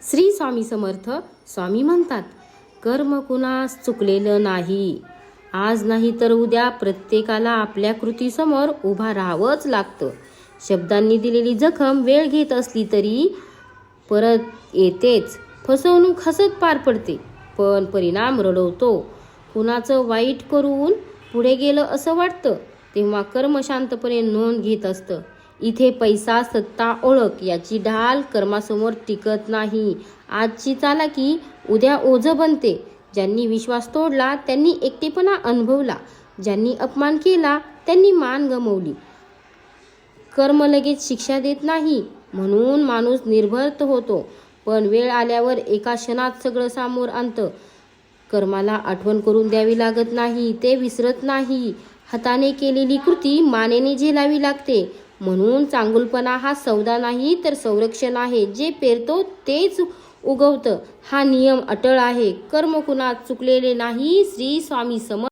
श्री स्वामी समर्थ स्वामी म्हणतात, कर्म कुणास चुकलेलं नाही. आज नाही तर उद्या प्रत्येकाला आपल्या कृतीसमोर उभा राहावंच लागतं. शब्दांनी दिलेली जखम वेळ घेत असली तरी परत येतेच. फसवणूक हसत पार पडते, पण परिणाम रडवतो. कुणाचं वाईट करून पुढे गेलं असं वाटतं तेव्हा कर्म शांतपणे नोंद घेत असतं. इथे पैसा, सत्ता, ओळख याची ढाल कर्मासमोर टिकत नाही. आजची चालाकी उद्या ओझं बनते. ज्यांनी विश्वास तोडला त्यांनी एकटेपणा अनुभवला. ज्यांनी अपमान केला त्यांनी मान गमावली. कर्म लगेच शिक्षा देत नाही, म्हणून माणूस निर्भर होतो, पण वेळ आल्यावर एका क्षणात सगळं समोर आणतं. कर्माला आठवण करून द्यावी लागत नाही, ते विसरत नाही. हाताने केलेली कृती मानेने झेलावी लागते. म्हणून चांगुलपणा हा सौदा नाही तर संरक्षण आहे. जे पेरतो तेच उगवतं, हा नियम अटळ आहे. कर्म कुणास चुकलेले नाही. श्री स्वामी समर्थ.